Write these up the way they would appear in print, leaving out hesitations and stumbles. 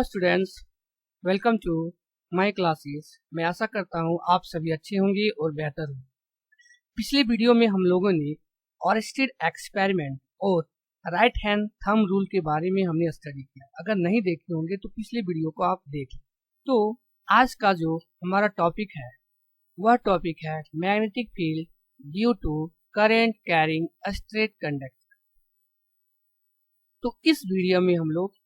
Students, welcome to my classes. मैं आशा करता हूँ आप सभी अच्छे होंगे और बेहतर होंगे। पिछले वीडियो में हम लोगों ने ऑरेस्टेड एक्सपेरिमेंट और राइट हैंड थंब रूल के बारे में हमने स्टडी किया। अगर नहीं देखे होंगे तो पिछले वीडियो को आप देख लें। तो आज का जो हमारा टॉपिक है वह टॉपिक है magnetic field due to current carrying a straight conductor. तो इस वीडियो में हम लोग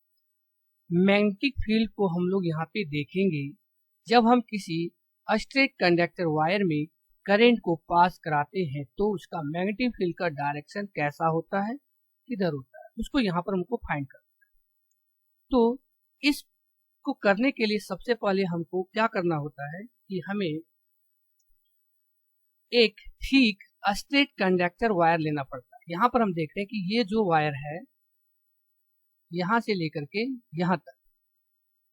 मैग्नेटिक फील्ड को हम लोग यहाँ पे देखेंगे। जब हम किसी स्ट्रेट कंडक्टर वायर में करंट को पास कराते हैं तो उसका मैग्नेटिक फील्ड का डायरेक्शन कैसा होता है, किधर होता है, उसको यहाँ पर हमको फाइंड करना है। तो इसको करने के लिए सबसे पहले हमको क्या करना होता है कि हमें एक ठीक स्ट्रेट कंडक्टर वायर लेना पड़ता है। यहाँ पर हम देख रहे हैं कि ये जो वायर है यहाँ से लेकर के यहाँ तक,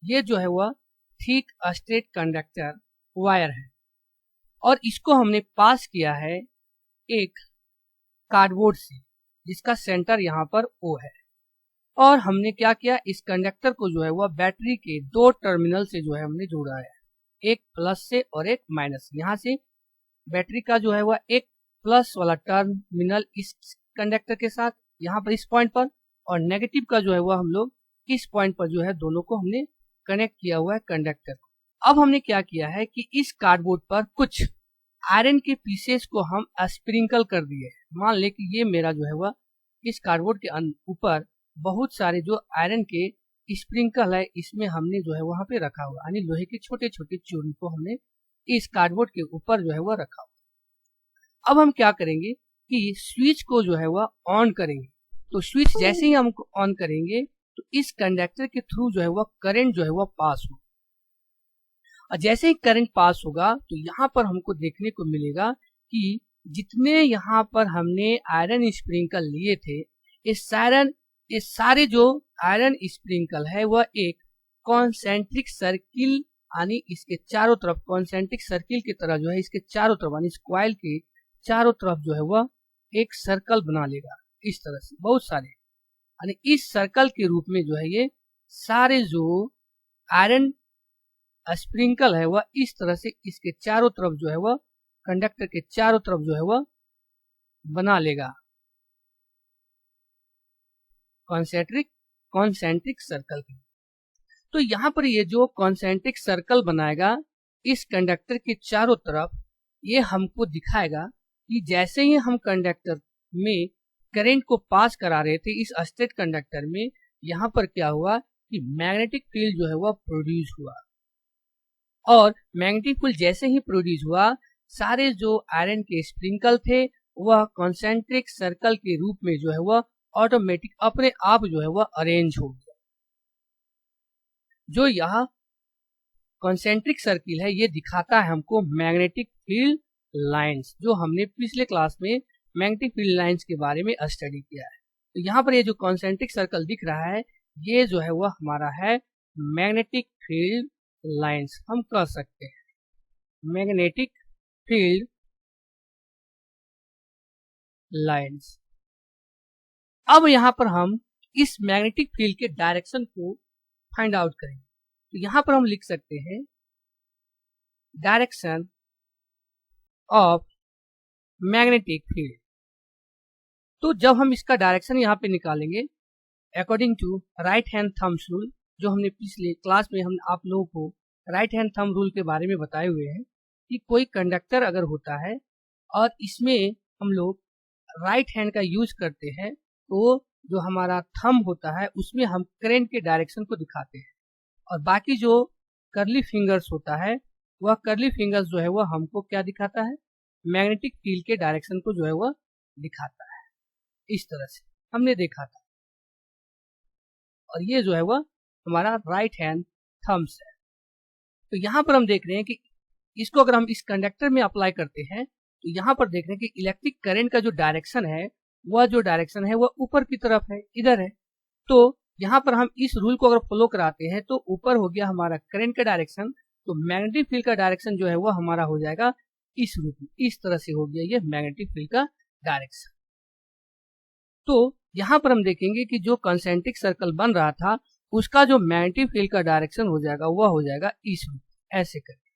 ये जो है वह ठीक स्ट्रेट कंडक्टर वायर है और इसको हमने पास किया है एक कार्डबोर्ड से जिसका सेंटर यहाँ पर O है। और हमने क्या किया, इस कंडक्टर को जो है वह बैटरी के दो टर्मिनल से जो है हमने जोड़ा है, एक प्लस से और एक माइनस। यहाँ से बैटरी का जो है वह एक प्लस वाला टर्मिनल इस कंडक्टर के साथ यहाँ पर इस पॉइंट पर, और नेगेटिव का जो है वह हम लोग इस पॉइंट पर जो है दोनों को हमने कनेक्ट किया हुआ है कंडक्टर को। अब हमने क्या किया है कि इस कार्डबोर्ड पर कुछ आयरन के पीसेस को हम स्प्रिंकल कर दिए। मान ले कि ये मेरा जो है वह इस कार्डबोर्ड के ऊपर बहुत सारे जो आयरन के स्प्रिंकल है इसमें हमने जो है वहां पे रखा हुआ, यानी लोहे के छोटे छोटे चूर्ण को हमने इस कार्डबोर्ड के ऊपर जो है वह रखा हुआ। अब हम क्या करेंगे कि स्विच को जो है वह ऑन करेंगे। तो स्विच जैसे ही हम ऑन करेंगे तो इस कंडक्टर के थ्रू जो है वह करंट जो है वह पास होगा, और जैसे ही करंट पास होगा तो यहाँ पर हमको देखने को मिलेगा कि जितने यहाँ पर हमने आयरन स्प्रिंकल लिए थे, ये सारे जो आयरन स्प्रिंकल है वह एक कॉन्सेंट्रिक सर्किल, यानी इसके चारों तरफ कॉन्सेंट्रिक सर्किल की तरह जो है इसके चारों तरफ, यानी इस कॉइल के चारों तरफ जो है वह एक सर्कल बना लेगा इस तरह से बहुत सारे, यानी इस सर्कल के रूप में जो है ये सारे जो आयरन स्प्रिंकल है वह इस तरह से इसके चारों तरफ जो है वह कंडक्टर के चारों तरफ जो है वह बना लेगा कॉन्सेंट्रिक सर्कल। तो यहाँ पर ये जो कॉन्सेंट्रिक सर्कल बनाएगा इस कंडक्टर के चारों तरफ, ये हमको दिखाएगा कि जैसे ही हम कंडक्टर में करंट को पास करा रहे थे इस स्ट्रेट कंडक्टर में, यहाँ पर क्या हुआ कि मैग्नेटिक फील्ड जो है वह प्रोड्यूस हुआ, और मैग्नेटिक फील्ड जैसे ही प्रोड्यूस हुआ सारे जो आयरन के स्प्रिंकल थे वह कॉन्सेंट्रिक सर्कल के रूप में जो है वह ऑटोमेटिक अपने आप जो है वह अरेंज हो गया। जो यहाँ कॉन्सेंट्रिक सर्किल है ये दिखाता है हमको मैग्नेटिक फील्ड लाइंस, जो हमने पिछले क्लास में मैग्नेटिक फील्ड लाइंस के बारे में स्टडी किया है। तो यहाँ पर ये जो कॉन्सेंट्रिक सर्कल दिख रहा है ये जो है वह हमारा है मैग्नेटिक फील्ड लाइंस, हम कह सकते हैं मैग्नेटिक फील्ड लाइंस। अब यहाँ पर हम इस मैग्नेटिक फील्ड के डायरेक्शन को फाइंड आउट करेंगे। तो यहाँ पर हम लिख सकते हैं डायरेक्शन ऑफ मैग्नेटिक फील्ड। तो जब हम इसका डायरेक्शन यहाँ पे निकालेंगे according to right hand thumbs rule, जो हमने पिछले क्लास में हम आप लोगों को राइट हैंड थंब रूल के बारे में बताए हुए हैं कि कोई कंडक्टर अगर होता है और इसमें हम लोग राइट हैंड का यूज करते हैं तो जो हमारा थंब होता है उसमें हम करंट के डायरेक्शन को दिखाते हैं, और बाकी जो कर्ली फिंगर्स होता है वह कर्ली फिंगर्स जो है वह हमको क्या दिखाता है, मैग्नेटिक फील्ड के डायरेक्शन को जो है वह दिखाता है। इस तरह से हमने देखा था, और ये जो है वह हमारा राइट हैंड थंब्स है। तो यहाँ पर हम देख रहे हैं कि इसको अगर हम इस कंडक्टर में अप्लाई करते हैं तो यहाँ पर देख रहे हैं कि इलेक्ट्रिक करंट का जो डायरेक्शन है वह ऊपर की तरफ है, इधर है। तो यहाँ पर हम इस रूल को अगर फॉलो कराते हैं तो ऊपर हो गया हमारा करंट का डायरेक्शन, तो मैग्नेटिक फील्ड का डायरेक्शन जो है वह हमारा हो जाएगा इस रूप में, इस तरह से हो गया ये मैग्नेटिक फील्ड का डायरेक्शन। तो यहाँ पर हम देखेंगे कि जो कॉन्सेंट्रिक सर्कल बन रहा था उसका जो मैग्नेटिक फील्ड का डायरेक्शन हो जाएगा वह हो जाएगा इस रूप, ऐसे करके,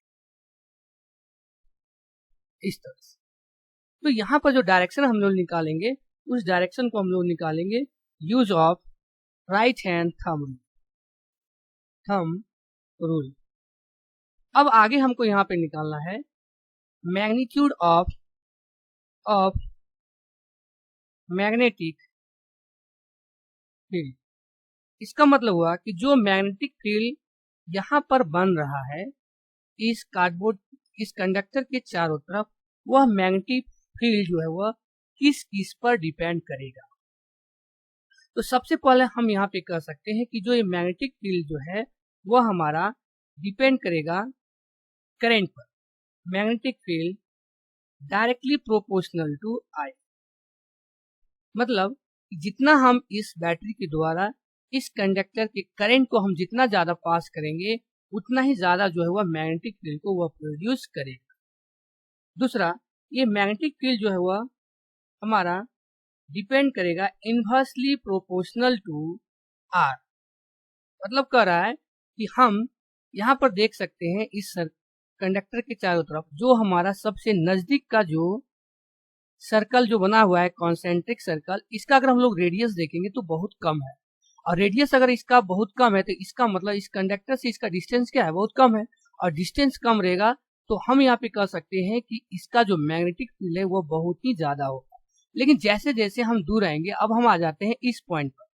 इस तरह से। तो यहाँ पर जो डायरेक्शन हम लोग निकालेंगे उस डायरेक्शन को हम लोग निकालेंगे use of right hand thumb rule. अब आगे हमको यहाँ पे निकालना है मैग्नीट्यूड ऑफ मैग्नेटिक फील्ड। इसका मतलब हुआ कि जो मैग्नेटिक फील्ड यहाँ पर बन रहा है इस कार्डबोर्ड, इस कंडक्टर के चारों तरफ, वह मैग्नेटिक फील्ड जो है वह किस किस पर डिपेंड करेगा। तो सबसे पहले हम यहाँ पे कह सकते हैं कि जो ये मैग्नेटिक फील्ड जो है वह हमारा डिपेंड करेगा करंट पर। Magnetic field directly proportional to I, मतलब जितना हम इस बैटरी के द्वारा इस कंडक्टर के करंट को हम जितना ज्यादा पास करेंगे उतना ही ज्यादा जो है वह मैग्नेटिक फील्ड को वह प्रोड्यूस करेगा। दूसरा, ये मैग्नेटिक फील्ड जो है वह हमारा डिपेंड करेगा इनवर्सली प्रोपोर्शनल टू R, मतलब कह रहा है कि हम यहाँ पर देख सकते हैं इस कंडक्टर के चारों तरफ जो हमारा सबसे नजदीक का जो सर्कल जो बना हुआ है कॉन्सेंट्रिक सर्कल, इसका अगर हम लोग रेडियस देखेंगे तो बहुत कम है। और रेडियस अगर इसका बहुत कम है तो इसका मतलब इस कंडक्टर से इसका डिस्टेंस क्या है, बहुत कम है। और डिस्टेंस कम रहेगा तो हम यहाँ पे कह सकते हैं कि इसका जो मैग्नेटिक फील्ड है वो बहुत ही ज्यादा होगा। लेकिन जैसे जैसे हम दूर आएंगे, अब हम आ जाते हैं इस पॉइंट पर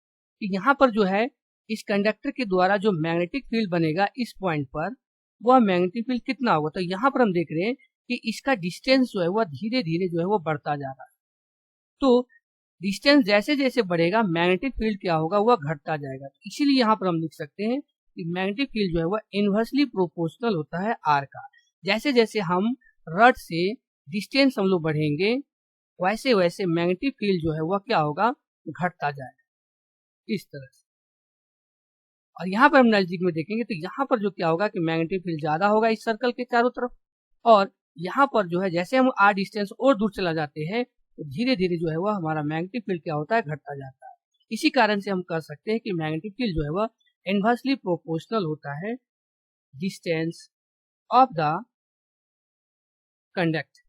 कि यहाँ पर जो है इस कंडक्टर के द्वारा जो मैग्नेटिक फील्ड बनेगा इस पॉइंट पर, वह मैग्नेटिक फील्ड कितना होगा। तो यहाँ पर हम देख रहे हैं कि इसका डिस्टेंस जो है वह धीरे धीरे जो है वो बढ़ता जा रहा है। तो डिस्टेंस जैसे जैसे बढ़ेगा मैग्नेटिक फील्ड क्या होगा, वह घटता जाएगा। इसीलिए यहाँ पर हम लिख सकते हैं कि मैग्नेटिक फील्ड जो है वह इनवर्सली प्रोपोर्शनल होता है R का। जैसे जैसे हम रड से डिस्टेंस हम लोग बढ़ेंगे वैसे वैसे मैग्नेटिक फील्ड जो है वह क्या होगा, घटता जाएगा इस तरह से। और यहाँ पर हम नजदीक में देखेंगे तो यहाँ पर जो क्या होगा कि मैग्नेटिक फील्ड ज्यादा होगा इस सर्कल के चारों तरफ, और यहाँ पर जो है जैसे हम R डिस्टेंस और दूर चला जाते हैं तो धीरे धीरे जो है वह हमारा मैग्नेटिक फील्ड क्या होता है, घटता जाता है। इसी कारण से हम कह सकते हैं कि मैग्नेटिक फील्ड जो है वह इनवर्सली प्रोपोर्शनल होता है डिस्टेंस ऑफ द कंडक्टर।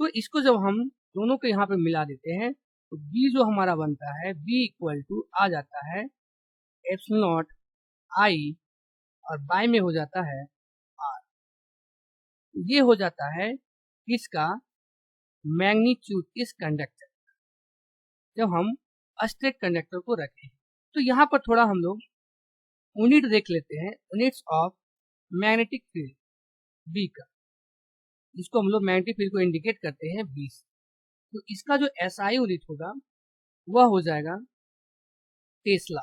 तो इसको जब हम दोनों को यहाँ पे मिला देते हैं तो B जो हमारा बनता है B इक्वल टू आ जाता है एप्सिलॉन नॉट I और बाय में हो जाता है R। ये हो जाता है इसका मैग्नीट्यूड इस कंडक्टर जब हम स्ट्रेट कंडक्टर को रखें। तो यहाँ पर थोड़ा हम लोग यूनिट देख लेते हैं, units of magnetic field B का, जिसको हम लोग मैग्नेटिक फील्ड को इंडिकेट करते हैं B से। तो इसका जो SI यूनिट होगा वह हो जाएगा टेस्ला।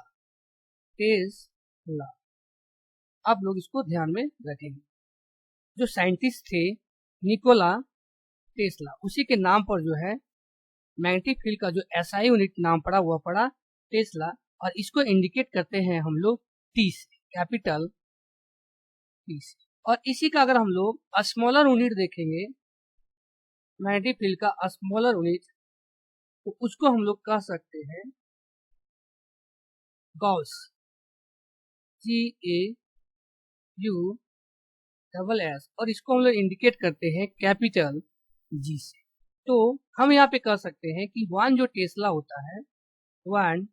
आप लोग इसको ध्यान में रखेंगे। जो साइंटिस्ट थे निकोला टेस्ला, उसी के नाम पर जो है मैग्नेटिक फील्ड का जो SI यूनिट नाम पड़ा वह पड़ा टेस्ला, और इसको इंडिकेट करते हैं हम लोग T से, कैपिटल T से। और इसी का अगर हम लोग स्मॉलर यूनिट देखेंगे मैग्नेटिक फील्ड का स्मॉलर यूनिट, तो उसको हम लोग कह सकते हैं गॉस, GAUSS, और इसको हम लोग इंडिकेट करते हैं कैपिटल G से। तो हम यहाँ पे कह सकते हैं कि 1 जो टेस्ला होता है, 1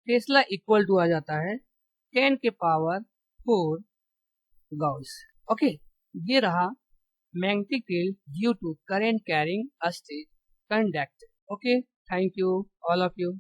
टेस्ला इक्वल टू आ जाता है 10 के पावर 4 गॉस। ओके, ये रहा magnetic field due to current carrying straight conductor. Okay, thank you all of you.